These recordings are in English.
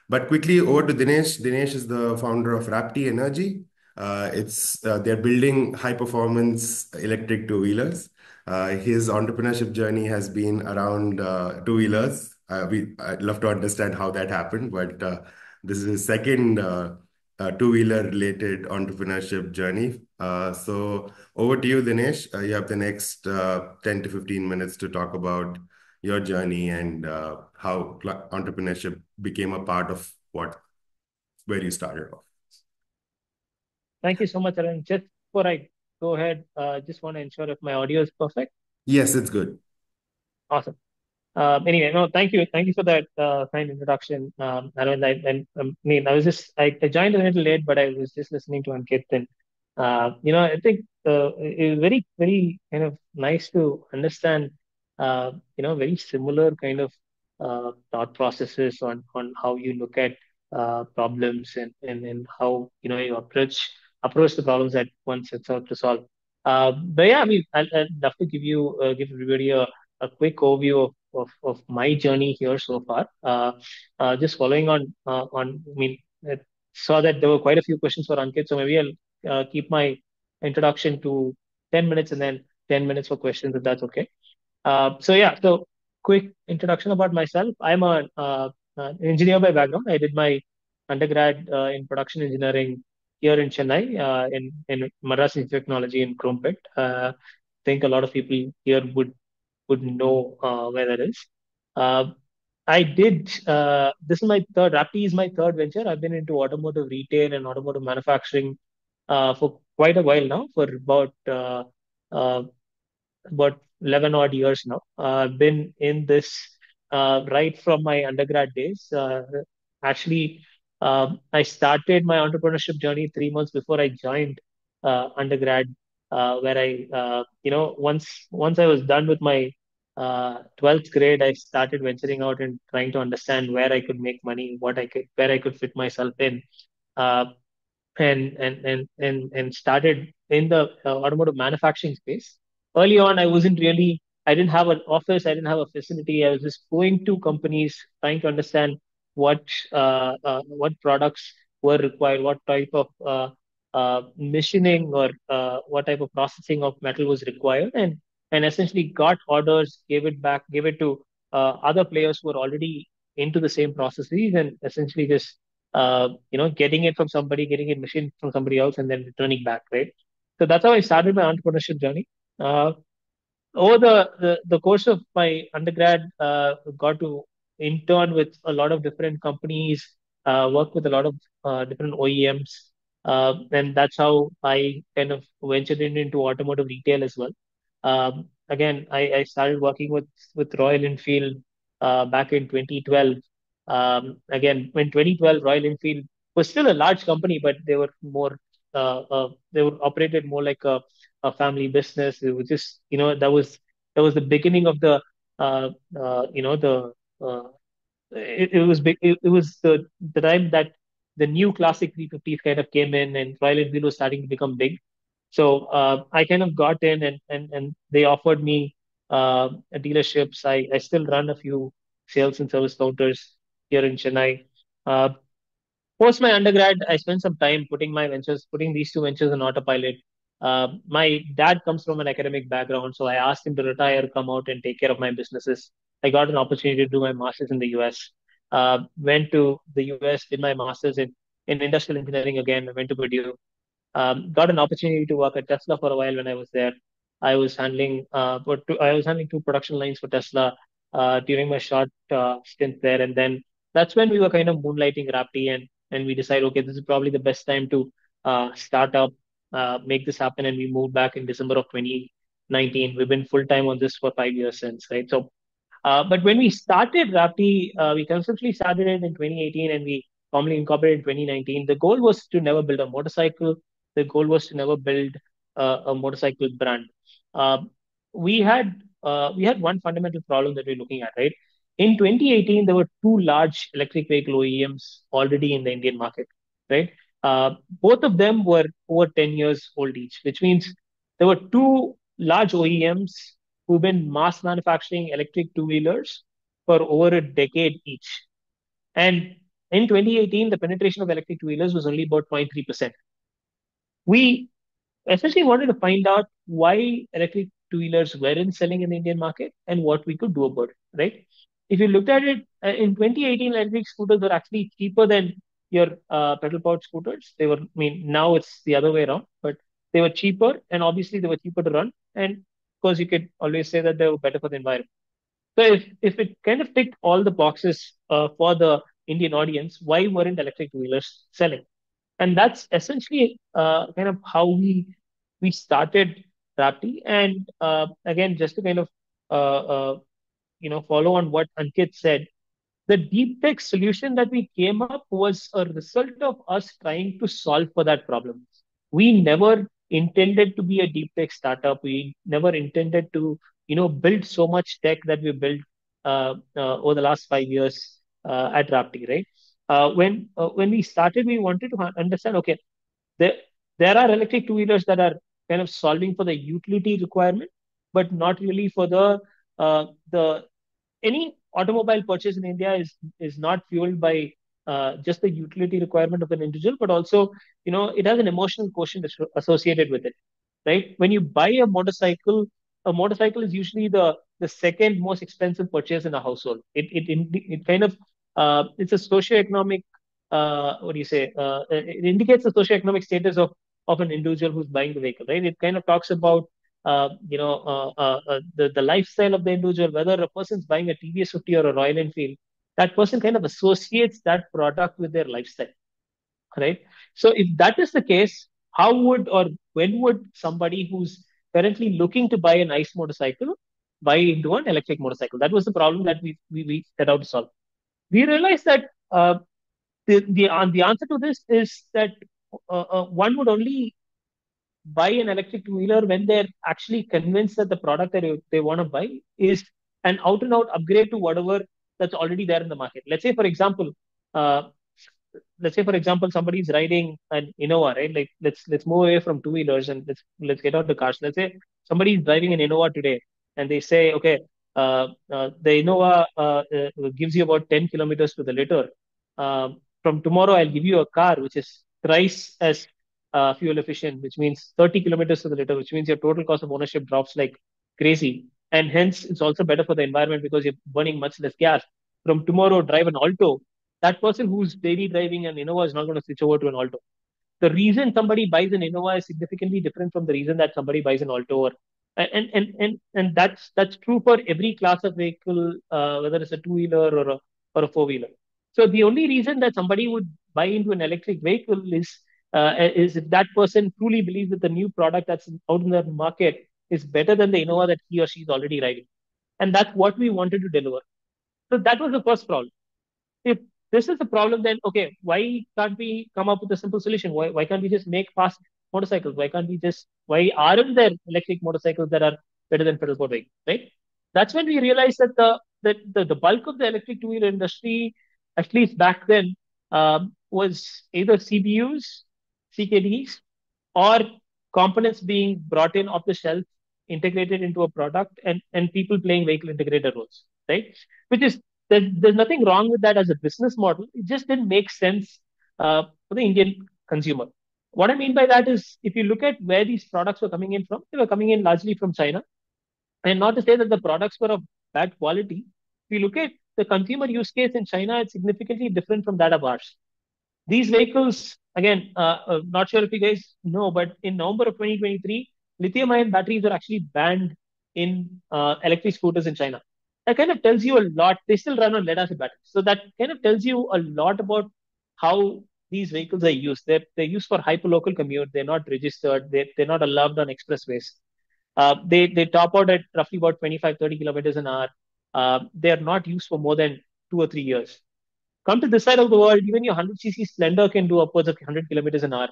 But quickly over to Dinesh. Dinesh is the founder of Raptee Energy. They're building high performance electric two wheelers. His entrepreneurship journey has been around two wheelers. I'd love to understand how that happened, but this is his second two wheeler related entrepreneurship journey. So over to you, Dinesh. You have the next 10 to 15 minutes to talk about your journey and how entrepreneurship became a part of where you started off. Thank you so much, Arun. Just before I go ahead, just want to ensure if my audio is perfect. Yes, it's good. Awesome. Anyway, no, thank you for that kind introduction, Arun. I was I joined a little late, but I was just listening to Ankit, and I think it was very kind of nice to understand, very similar kind of thought processes on how you look at problems and how you approach the problems that one sets out to solve. But yeah, I mean, I'd love to give everybody a quick overview of my journey here so far. Just following I mean, I saw that there were quite a few questions for Ankit, so maybe I'll keep my introduction to 10 minutes and then 10 minutes for questions, if that's okay. So quick introduction about myself. I'm an engineer by background. I did my undergrad in production engineering here in Chennai, in Madras Institute of Technology in Crumpet. I think a lot of people here would know where that is. Uh, I did. This is my third. Raptee is my third venture. I've been into automotive retail and automotive manufacturing for quite a while now, for uh, about 11 odd years now. I've been in this right from my undergrad days. Actually, I started my entrepreneurship journey 3 months before I joined undergrad, where once I was done with my 12th grade, I started venturing out and trying to understand where I could make money, where I could fit myself in. Uh, and started in the automotive manufacturing space. Early on, I didn't have an office, I didn't have a facility. I was just going to companies, trying to understand what products were required, what type of machining or what type of processing of metal was required, and essentially got orders, gave it to other players who were already into the same processes, and essentially just getting it from somebody, getting it machined from somebody else, and then returning back, right? So that's how I started my entrepreneurship journey. Uh, Over the course of my undergrad, got to intern with a lot of different companies, work with a lot of different OEMs, and that's how I kind of ventured into automotive retail as well. Again, I started working with Royal Enfield back in 2012. Again, in 2012, Royal Enfield was still a large company, but they were operated more like a family business. It was just, that was the beginning of the, uh, you know, the, it was big, it was the time that the new classic 350s kind of came in and Royal Enfield was starting to become big. So I kind of got in and they offered me dealerships. I still run a few sales and service counters here in Chennai. Uh, Post my undergrad, I spent some time putting these two ventures on autopilot. My dad comes from an academic background, so I asked him to retire, come out and take care of my businesses. I got an opportunity to do my master's in the US. Went to the US, did my master's in industrial engineering again. I went to Purdue. Got an opportunity to work at Tesla for a while when I was there. I was handling two production lines for Tesla during my short stint there, and then that's when we were kind of moonlighting Raptee, and we decided, okay, this is probably the best time to start up, make this happen, and we moved back in December of 2019. We've been full time on this for 5 years since, right? So but when we started Rapti, we conceptually started it in 2018 and we formally incorporated in 2019. The goal was to never build a motorcycle. The goal was to never build a motorcycle brand. Uh, we had one fundamental problem that we're looking at, right? In 2018, there were two large electric vehicle OEMs already in the Indian market, right? Both of them were over 10 years old each, which means there were two large OEMs who've been mass manufacturing electric two-wheelers for over a decade each. And in 2018, the penetration of electric two-wheelers was only about 0.3%. We essentially wanted to find out why electric two-wheelers weren't selling in the Indian market and what we could do about it, right? If you looked at it, in 2018, electric scooters were actually cheaper than your pedal-powered scooters. They were, I mean, now it's the other way around, but they were cheaper, and obviously they were cheaper to run. And of course, you could always say that they were better for the environment. So if it kind of ticked all the boxes for the Indian audience, why weren't electric two-wheelers selling? And that's essentially kind of how we started Rapti. And again, just to kind of uh, uh, follow on what Ankit said, the deep tech solution that we came up was a result of us trying to solve for that problem. We never intended to be a deep tech startup. We never intended to, build so much tech that we built over the last 5 years at Rapti, right? When we started, we wanted to understand, okay, there there are electric two-wheelers that are kind of solving for the utility requirement, but not really for the any automobile purchase in India is not fueled by just the utility requirement of an individual, but also it has an emotional quotient associated with it, right? When you buy a motorcycle is usually the second most expensive purchase in a household. It kind of it's a socioeconomic what do you say? It indicates the socioeconomic status of an individual who's buying the vehicle, right? It kind of talks about the lifestyle of the individual, whether a person's buying a TVS 50 or a Royal Enfield, that person kind of associates that product with their lifestyle, right? So if that is the case, how would or when would somebody who's currently looking to buy a nice motorcycle buy into an electric motorcycle? That was the problem that we set out to solve. We realized that the answer to this is that one would only buy an electric two-wheeler when they're actually convinced that the product that they want to buy is an out and out upgrade to whatever that's already there in the market. Uh, let's say for example, somebody's riding an Innova, right? Like let's move away from two-wheelers and let's get out the cars. Let's say somebody's driving an Innova today, and they say, okay, the Innova gives you about 10 kilometers to the liter. From tomorrow, I'll give you a car which is thrice as fuel efficient, which means 30 kilometers to the liter, which means your total cost of ownership drops like crazy. And hence, it's also better for the environment because you're burning much less gas. From tomorrow, drive an Alto. That person who's daily driving an Innova is not going to switch over to an Alto. The reason somebody buys an Innova is significantly different from the reason that somebody buys an Alto, or and that's true for every class of vehicle, whether it's a two-wheeler or a four-wheeler. So the only reason that somebody would buy into an electric vehicle is if that person truly believes that the new product that's out in the market is better than the Innova that he or she is already riding, and that's what we wanted to deliver. So that was the first problem. If this is the problem, then okay, why can't we come up with a simple solution? Why can't we just make fast motorcycles? Why aren't there electric motorcycles that are better than pedal powered vehicles, right? That's when we realized that the bulk of the electric two-wheeler industry, at least back then, was either CBUs, CKDs, or components being brought in off the shelf, integrated into a product, and people playing vehicle integrator roles, right? Which is there's nothing wrong with that as a business model. It just didn't make sense for the Indian consumer. What I mean by that is, if you look at where these products were coming in from, they were coming in largely from China. And not to say that the products were of bad quality. If you look at the consumer use case in China, it's significantly different from that of ours. These vehicles, again, not sure if you guys know, but in November of 2023, lithium-ion batteries were actually banned in electric scooters in China. That kind of tells you a lot. They still run on lead-acid batteries, so that kind of tells you a lot about how these vehicles are used. They're used for hyperlocal commute. They're not registered. They're not allowed on expressways. They top out at roughly about 25-30 kilometers an hour. They are not used for more than 2 or 3 years. Come to this side of the world, even your 100cc Splendor can do upwards of 100 kilometers an hour.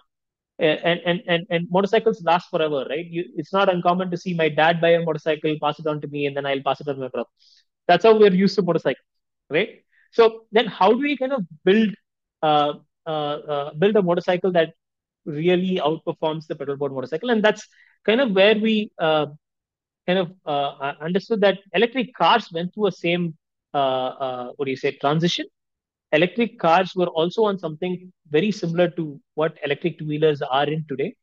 And motorcycles last forever, right? It's not uncommon to see my dad buy a motorcycle, pass it on to me, and then I'll pass it on to my brother. That's how we're used to motorcycles, right? So then, how do we kind of uh, build a motorcycle that really outperforms the pedal board motorcycle? And that's kind of where we understood that electric cars went through a same what do you say transition. electric cars were also on something very similar to what electric two-wheelers are in today,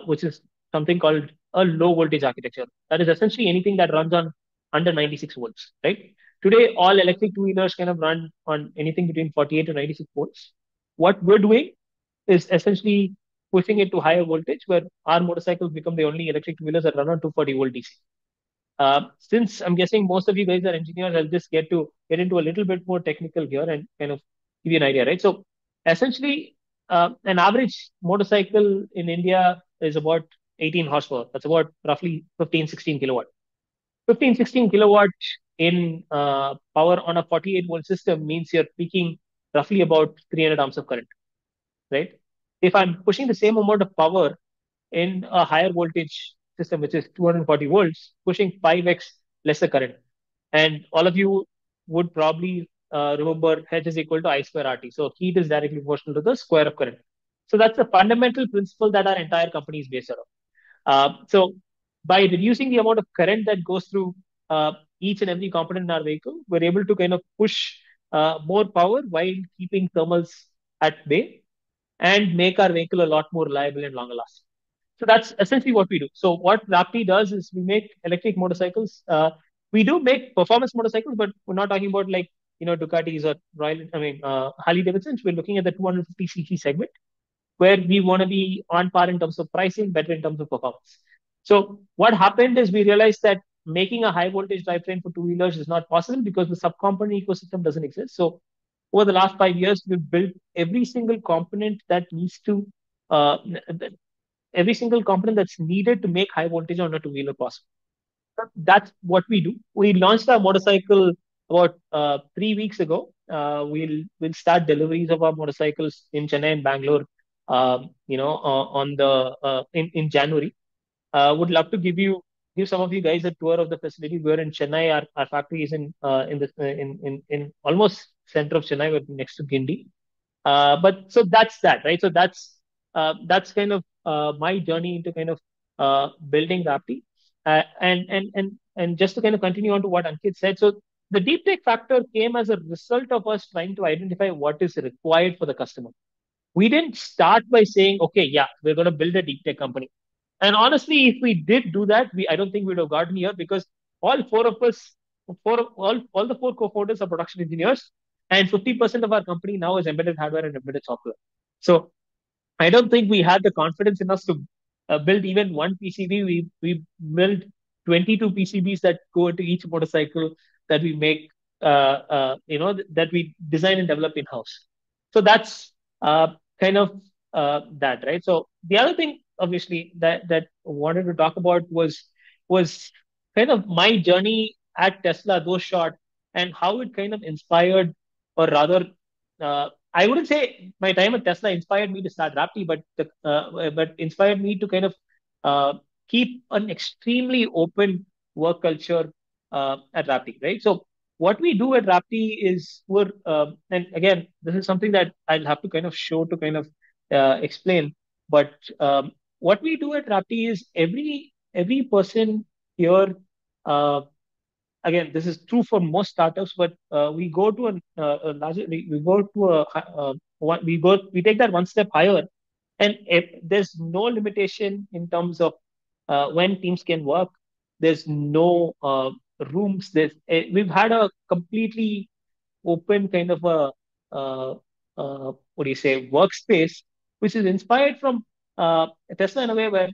which is something called a low voltage architecture. That is essentially anything that runs on under 96 volts, right? Today, all electric two-wheelers kind of run on anything between 48 to 96 volts. What we're doing is essentially pushing it to higher voltage, where our motorcycles become the only electric two-wheelers that run on 240 volt DC. Since I'm guessing most of you guys are engineers, I'll just get into a little bit more technical here and kind of give you an idea, right? So essentially, an average motorcycle in India is about 18 horsepower. That's about roughly 15, 16 kilowatt. 15, 16 kilowatt in power on a 48 volt system means you're peaking roughly about 300 amps of current, right? If I'm pushing the same amount of power in a higher voltage system, which is 240 volts, pushing 5x lesser current. And all of you would probably remember H is equal to I square RT. So heat is directly proportional to the square of current. So that's the fundamental principle that our entire company is based on. So by reducing the amount of current that goes through each and every component in our vehicle, we're able to kind of push more power while keeping thermals at bay and make our vehicle a lot more reliable and longer lasting. So that's essentially what we do. So what Raptee does is we make electric motorcycles. We do make performance motorcycles, but we're not talking about like Ducatis or Harley Davidsons. We're looking at the 250cc segment where we want to be on par in terms of pricing, better in terms of performance. So what happened is we realized that making a high voltage drivetrain for two wheelers is not possible because the subcomponent ecosystem doesn't exist. So over the last 5 years, we've built every single component that needs to uh, every single component that's needed to make high voltage on a two wheeler possible. That's what we do. We launched our motorcycle about 3 weeks ago. We'll start deliveries of our motorcycles in Chennai and Bangalore. On the in January. Would love to give some of you guys a tour of the facility. We're in Chennai. Our factory is in almost center of Chennai. We're next to Gindi. But so that's that, right? So that's kind of my journey into kind of building Rapti. And just to kind of continue on to what Ankit said, so the deep tech factor came as a result of us trying to identify what is required for the customer. We didn't start by saying, okay, yeah, we're going to build a deep tech company. And honestly, if we did do that, I don't think we'd have gotten here because all four of us, all the four co-founders are production engineers, and 50% of our company now is embedded hardware and embedded software. So I don't think we had the confidence in us to build even one PCB. We built 22 PCBs that go into each motorcycle that we make, that we design and develop in house. So that's kind of that, right? So the other thing, obviously, that I wanted to talk about was kind of my journey at Tesla, those short, and how it kind of inspired, or rather, I wouldn't say my time at Tesla inspired me to start Rapti, but inspired me to kind of keep an extremely open work culture at Rapti, right? So what we do at Rapti is and again, this is something that I'll have to kind of show to kind of explain. But what we do at Rapti is every person here. Again, this is true for most startups, but we go to a larger, we go to we take that one step higher, and if there's no limitation in terms of when teams can work. There's no rooms. We've had a completely open kind of a what do you say workspace, which is inspired from Tesla in a way where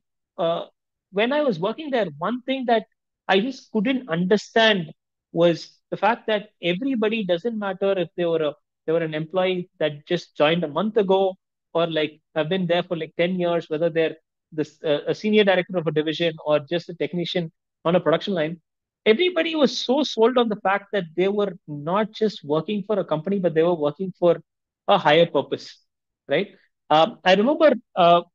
when I was working there, one thing that I just couldn't understand was the fact that everybody doesn't matter if they were an employee that just joined a month ago or like have been there for like 10 years, whether they're a senior director of a division or just a technician on a production line. Everybody was so sold on the fact that they were not just working for a company, but they were working for a higher purpose, right? I remember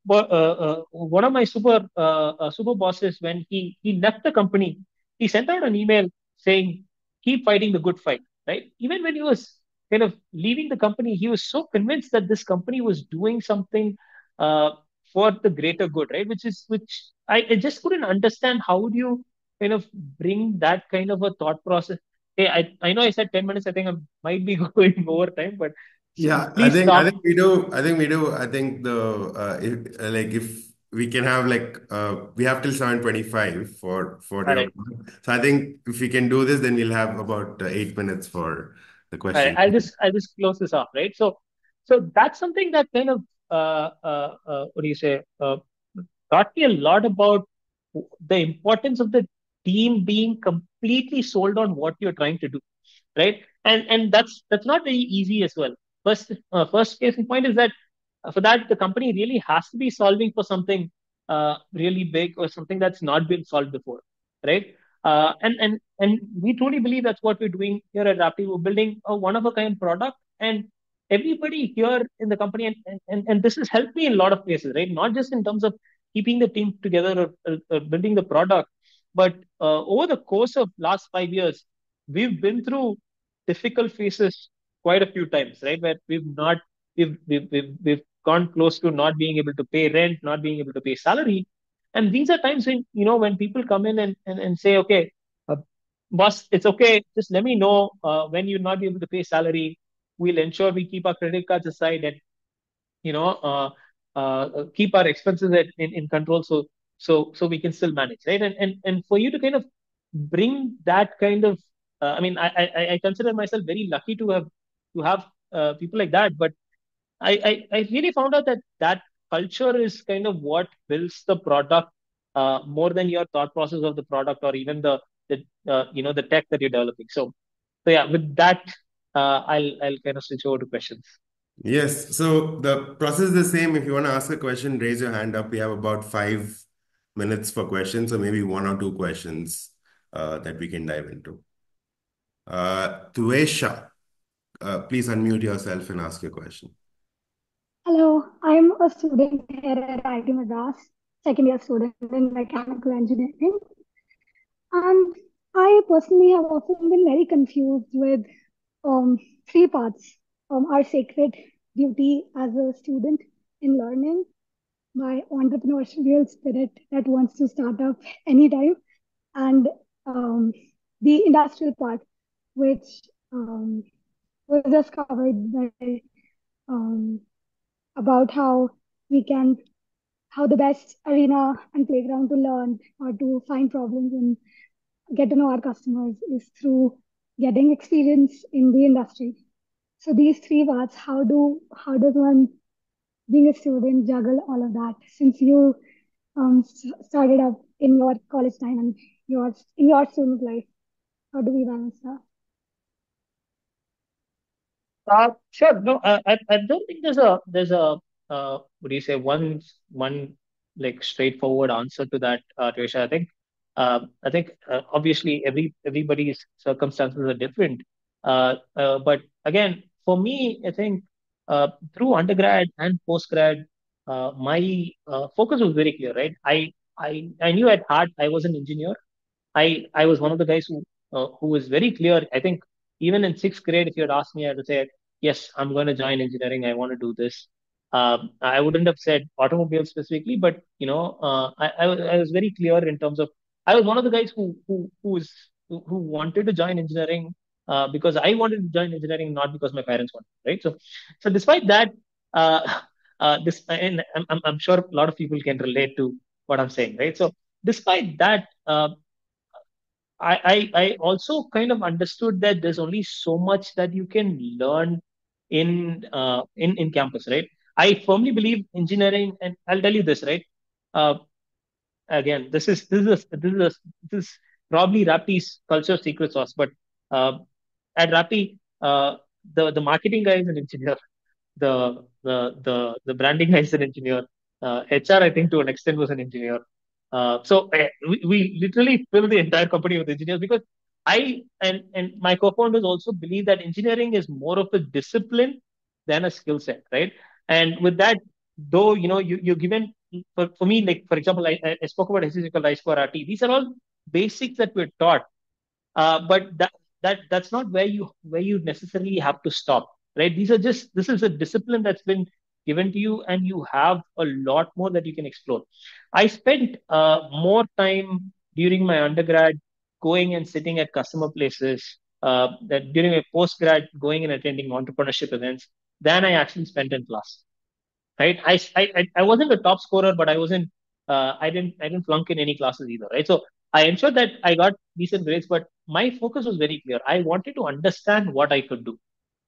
one of my super bosses when he left the company, he sent out an email saying, "Keep fighting the good fight." Right? Even when he was kind of leaving the company, he was so convinced that this company was doing something uh, for the greater good, right? Which I just couldn't understand. How would you kind of bring that kind of a thought process? Hey, I know I said 10 minutes. I think I might be going over time, but Yeah, I please think I stop. think we do. I think we do. I think the if we can have like we have till 7:25 for All your right. call. So I think if we can do this, then we'll have about 8 minutes for the All right. question. I'll just close this off, right? So that's something that kind of what do you say? Taught me a lot about the importance of the team being completely sold on what you're trying to do, right? And that's not very easy as well. First case in point is that for that the company really has to be solving for something really big or something that's not been solved before, right? And we truly believe that's what we're doing here at Raptee. We're building a one of a kind product, and everybody here in the company, and this has helped me in a lot of places, right? Not just in terms of keeping the team together or building the product, but over the course of last 5 years, we've been through difficult phases quite a few times, right? Where we've gone close to not being able to pay rent, not being able to pay salary. And these are times when, when people come in and say, okay, uh, boss, it's okay. Just let me know when you'll not be able to pay salary. We'll ensure we keep our credit cards aside and, you know, keep our expenses in control so we can still manage, right? And for you to kind of bring that kind of, I mean, I consider myself very lucky to have people like that, but I really found out that that culture is kind of what builds the product more than your thought process of the product or even the tech that you're developing. So yeah, with that, I'll kind of switch over to questions. Yes. So the process is the same. If you want to ask a question, raise your hand up. We have about 5 minutes for questions, or maybe one or two questions that we can dive into. Tuesha, please unmute yourself and ask your question. Hello, I'm a student here at IIT Madras, second year student in mechanical engineering. And I personally have often been very confused with um, three parts: our sacred duty as a student in learning, my entrepreneurial spirit that wants to start up anytime, and um, the industrial part, which was just covered by um, about how we can how the best arena and playground to learn or to find problems and get to know our customers is through getting experience in the industry. So these three parts, how does one being a student juggle all of that? Since you started up in your college time and in your student life, how do we balance that? Sure. No, I don't think there's a what do you say, one like straightforward answer to that, Tuisha. I think obviously everybody's circumstances are different. But again, for me, I think through undergrad and postgrad, my focus was very clear, right? I knew at heart I was an engineer. I was one of the guys who was very clear. I think even in sixth grade, if you had asked me, I would say, yes, I'm going to join engineering. I want to do this. I wouldn't have said automobile specifically, but I was very clear in terms of I was one of the guys who wanted to join engineering because I wanted to join engineering, not because my parents wanted, right? So despite that, uh, this and I'm sure a lot of people can relate to what I'm saying, right? So despite that. I also kind of understood that there's only so much that you can learn in campus, right? I firmly believe engineering, and I'll tell you this, right? Uh, Again, this is probably Rapti's culture secret sauce, but uh, at Rapti, the marketing guy is an engineer, the branding guy is an engineer. HR, I think, to an extent, was an engineer. So we literally fill the entire company with engineers because I and my co-founders also believe that engineering is more of a discipline than a skill set, right? And with that, though, you're given for me, like for example, I spoke about SEC Rise for RT. These are all basics that we're taught, but that's not where you necessarily have to stop, right? This is a discipline that's been given to you, and you have a lot more that you can explore. I spent more time during my undergrad going and sitting at customer places, that during my postgrad going and attending entrepreneurship events than I actually spent in class. Right? I wasn't a top scorer, but I didn't flunk in any classes either. Right? So I ensured that I got decent grades, but my focus was very clear. I wanted to understand what I could do,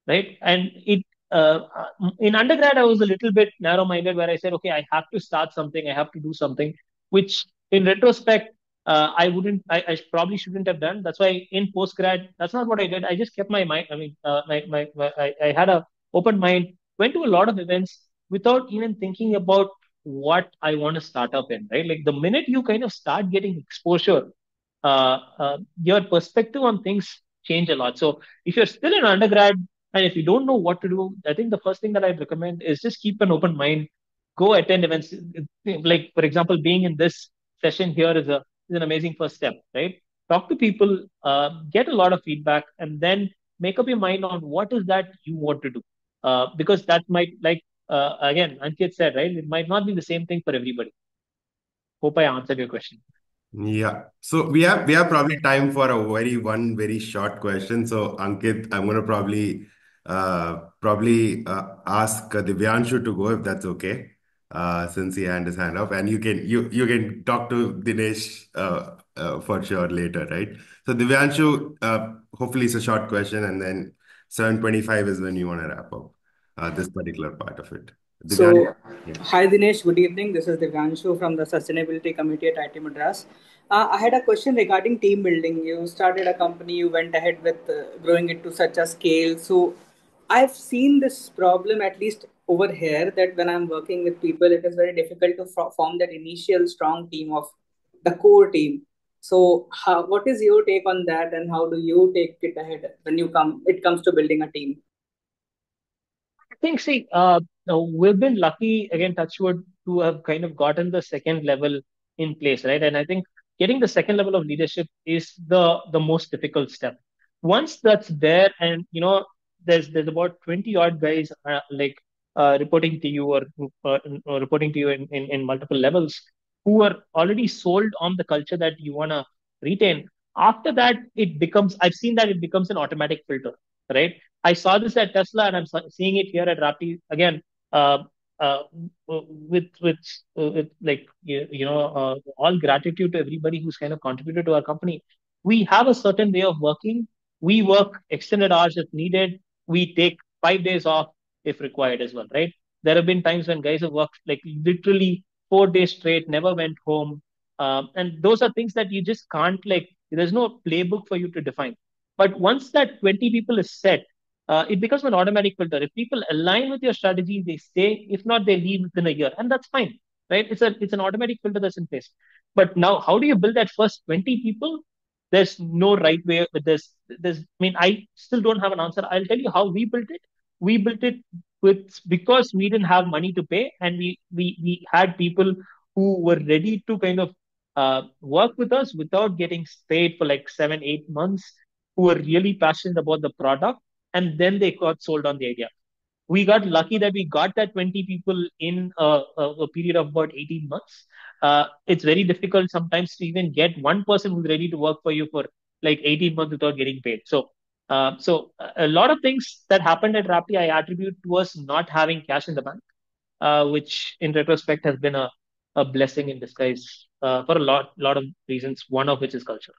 right? And it in undergrad, I was a little bit narrow-minded, where I said, okay, I have to start something, I have to do something, which in retrospect, I probably shouldn't have done. That's why in postgrad, that's not what I did. I just kept my mind. I mean, I had a open mind, went to a lot of events without even thinking about what I want to start up in, right? Like the minute you kind of start getting exposure, your perspective on things change a lot. So if you're still in undergrad and if you don't know what to do, I think the first thing that I'd recommend is just keep an open mind, go attend events. Like, for example, being in this session here is an amazing first step, right? Talk to people, get a lot of feedback, and then make up your mind on what is that you want to do. Because that might, like, again, Ankit said, right? It might not be the same thing for everybody. Hope I answered your question. Yeah. So we have probably time for a one very short question. So Ankit, I'm gonna probably ask Divyanshu to go if that's okay. Since he had his hand up, and you can talk to Dinesh for sure later, right? So Divyanshu, hopefully it's a short question, and then 7:25 is when you want to wrap up this particular part of it. Divyanshu, So, yeah. hi Dinesh, good evening. This is Divyanshu from the Sustainability Committee at IIT Madras. I had a question regarding team building. You started a company, you went ahead with growing it to such a scale. So, I've seen this problem at least over here that when I'm working with people, it is very difficult to form that initial strong team of the core team. So, what is your take on that, and how do you take it ahead when it comes to building a team? I think, see, we've been lucky, again, touchwood, to have kind of gotten the second level in place, right? And I think getting the second level of leadership is the most difficult step. Once that's there, and there's about 20 odd guys reporting to you, or reporting to you in multiple levels, who are already sold on the culture that you want to retain. After that, I've seen that it becomes an automatic filter, right? I saw this at Tesla, and I'm seeing it here at Raptee again. Uh, uh, with like all gratitude to everybody who's kind of contributed to our company. We have a certain way of working. We work extended hours if needed. We take 5 days off if required as well, right? There have been times when guys have worked like literally 4 days straight, never went home, and those are things that you just can't, like. There's no playbook for you to define. But once that 20 people is set, it becomes an automatic filter. If people align with your strategy, they stay. If not, they leave within a year, and that's fine, right? It's an automatic filter that's in place. But now, how do you build that first 20 people? There's no right way. But there's. I mean, I still don't have an answer. I'll tell you how we built it. We built it because we didn't have money to pay, and we had people who were ready to kind of work with us without getting paid for like 7 8 months, who were really passionate about the product, and then they got sold on the idea. We got lucky that we got that 20 people in a period of about 18 months. It's very difficult sometimes to even get one person who's ready to work for you for like 18 months without getting paid. So a lot of things that happened at Rappi I attribute to us not having cash in the bank, which in retrospect has been a blessing in disguise for a lot of reasons, one of which is culture.